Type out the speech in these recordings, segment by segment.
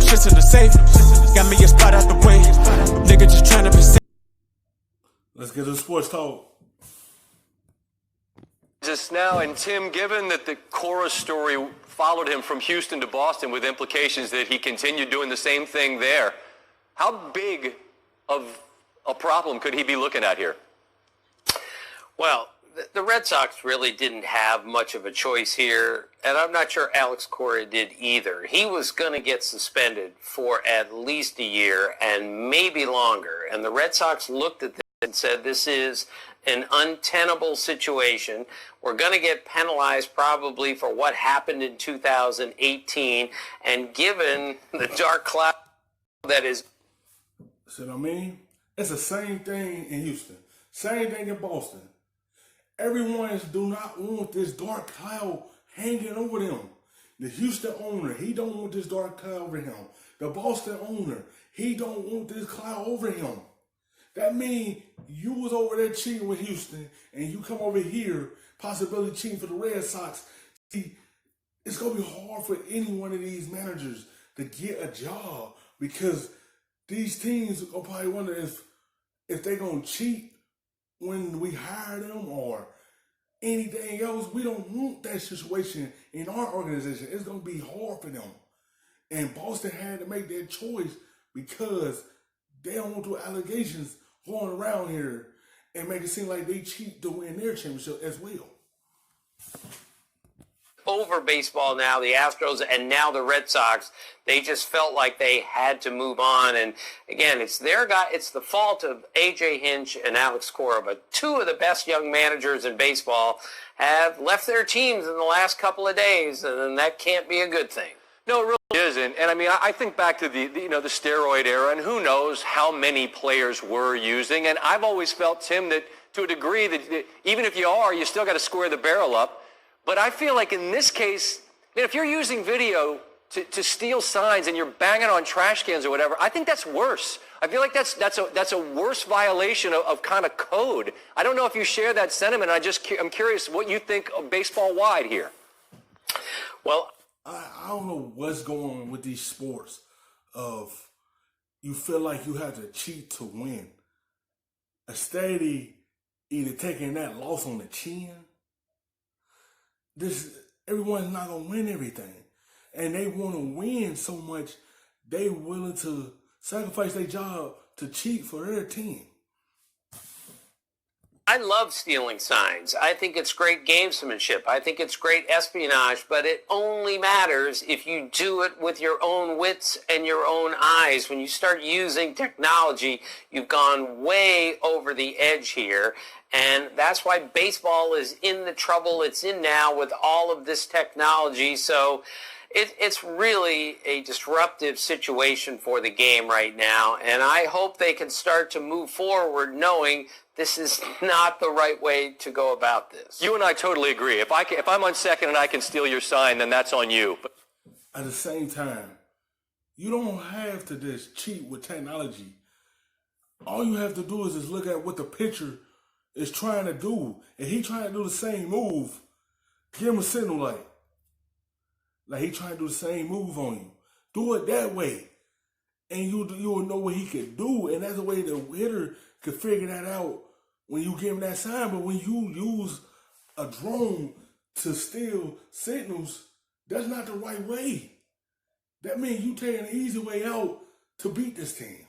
shit's in the safe. Got me a spot out the way. Nigga just trying to be safe. Let's get to the sports talk. Just now, and Tim, given that the Cora story followed him from Houston to Boston with implications that he continued doing the same thing there, how big of a problem could he be looking at here? Well, the Red Sox really didn't have much of a choice here, and I'm not sure Alex Cora did either. He was going to get suspended for at least a year and maybe longer, and the Red Sox looked at this and said, this is an untenable situation. We're going to get penalized probably for what happened in 2018, and given the dark cloud that is... See what I mean? It's the same thing in Houston. Same thing in Boston. Everyone do not want this dark cloud hanging over them. The Houston owner, he don't want this dark cloud over him. The Boston owner, he don't want this cloud over him. That means you was over there cheating with Houston, and you come over here, possibly cheating for the Red Sox. See, it's going to be hard for any one of these managers to get a job, because these teams are probably wonder if they're going to cheat when we hire them or anything else. We don't want that situation in our organization. It's going to be hard for them. And Boston had to make that choice because they don't want to do allegations going around here and make it seem like they cheat to win their championship as well. Over baseball now, the Astros and now the Red Sox, they just felt like they had to move on. And again, it's their guy. It's the fault of A.J. Hinch and Alex Cora, but two of the best young managers in baseball have left their teams in the last couple of days, and that can't be a good thing. No, it really isn't. And I mean, I think back to the steroid era, and who knows how many players were using. And I've always felt, Tim, that to a degree that even if you are, you still got to square the barrel up. But I feel like in this case, if you're using video to steal signs and you're banging on trash cans or whatever, I think that's worse. I feel like that's a worse violation of kind of code. I don't know if you share that sentiment. I'm curious what you think of baseball-wide here. Well, I don't know what's going on with these sports of you feel like you have to cheat to win. A steady either taking that loss on the chin. Everyone's not going to win everything. And they want to win so much, they willing to sacrifice their job to cheat for their team. I love stealing signs. I think it's great gamesmanship. I think it's great espionage, but it only matters if you do it with your own wits and your own eyes. When you start using technology, you've gone way over the edge here. And that's why baseball is in the trouble it's in now with all of this technology. So it's really a disruptive situation for the game right now. And I hope they can start to move forward knowing this is not the right way to go about this. You and I totally agree. If I'm on second and I can steal your sign, then that's on you. But at the same time, you don't have to just cheat with technology. All you have to do is just look at what the pitcher is trying to do. And he trying to do the same move, give him a signal like he trying to do the same move on you. Do it that way. And you will know what he can do. And that's the way the hitter could figure that out when you give him that sign. But when you use a drone to steal signals, that's not the right way. That means you taking an easy way out to beat this team.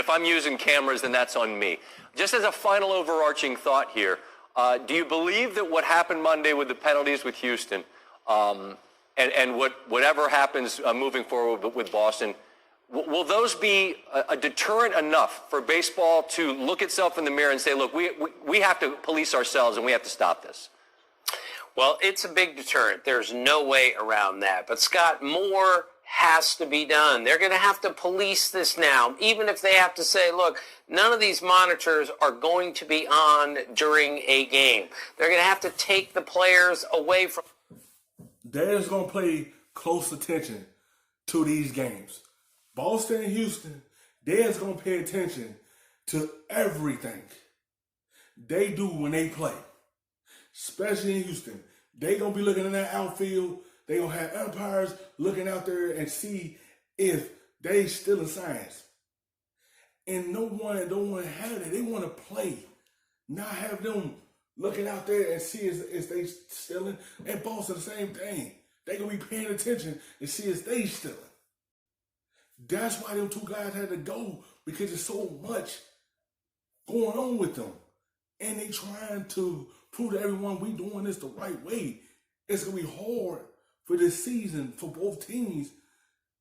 if I'm using cameras, then that's on me. Just as a final overarching thought here, do you believe that what happened Monday with the penalties with Houston and whatever happens moving forward with Boston, will those be a deterrent enough for baseball to look itself in the mirror and say, look, we have to police ourselves and we have to stop this? Well, it's a big deterrent. There's no way around that. But, Scott, more has to be done. They're going to have to police this now, even if they have to say, look, none of these monitors are going to be on during a game. They're going to have to take the players away from... They're going to pay close attention to these games. Boston and Houston, they're going to pay attention to everything they do when they play. Especially in Houston. They're going to be looking in that outfield They gonna have umpires looking out there and see if they stealing signs. And no one don't want to have that. They want to play, not have them looking out there and see if they stealing. And Boston the same thing. They gonna be paying attention and see if they stealing. That's why them two guys had to go, because there's so much going on with them. And they trying to prove to everyone we doing this the right way. It's going to be hard for this season for both teams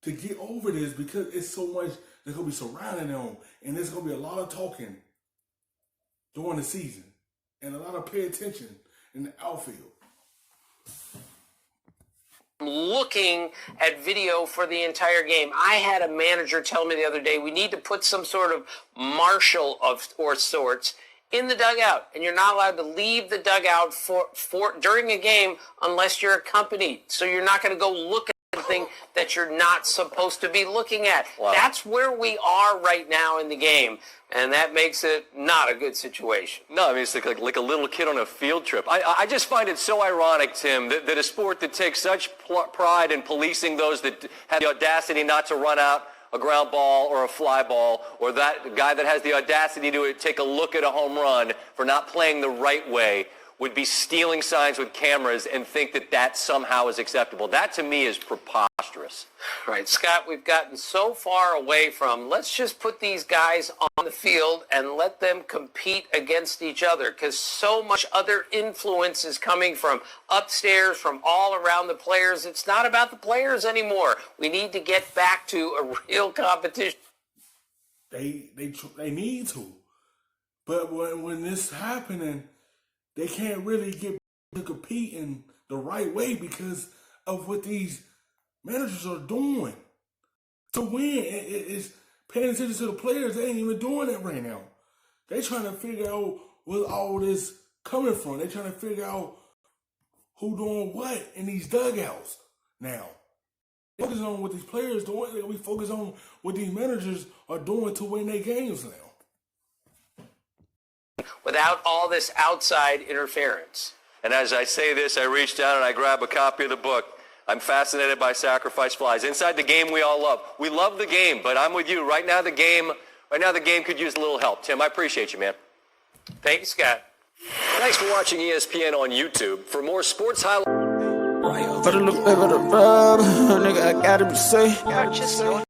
to get over this, because it's so much that's going to be surrounding them. And there's going to be a lot of talking during the season and a lot of pay attention in the outfield. Looking at video for the entire game. I had a manager tell me the other day, we need to put some sort of marshal of or sorts in the dugout, and you're not allowed to leave the dugout for during a game unless you're accompanied. So you're not going to go look at something that you're not supposed to be looking at. Wow. That's where we are right now in the game, and that makes it not a good situation. No, I mean, it's like a little kid on a field trip. I just find it so ironic, Tim, that a sport that takes such pride in policing those that have the audacity not to run out a ground ball or a fly ball, or that guy that has the audacity to take a look at a home run for not playing the right way, would be stealing signs with cameras and think that that somehow is acceptable. That, to me, is preposterous. Right, Scott, we've gotten so far away from, let's just put these guys on the field and let them compete against each other, because so much other influence is coming from upstairs, from all around the players. It's not about the players anymore. We need to get back to a real competition. They need to. But when this happening, they can't really get to competing the right way because of what these managers are doing. To win, it's paying attention to the players. They ain't even doing that right now. They trying to figure out where all this coming from. They trying to figure out who doing what in these dugouts now. Focus on what these players doing. We focus on what these managers are doing to win their games now. Without all this outside interference. And as I say this, I reach down and I grab a copy of the book. I'm fascinated by sacrifice flies. Inside the game we all love. We love the game, but I'm with you. Right now the game could use a little help. Tim, I appreciate you, man. Thank you, Scott. Thanks for watching ESPN on YouTube. For more sports highlights. For the look, nigga, I gotta be safe.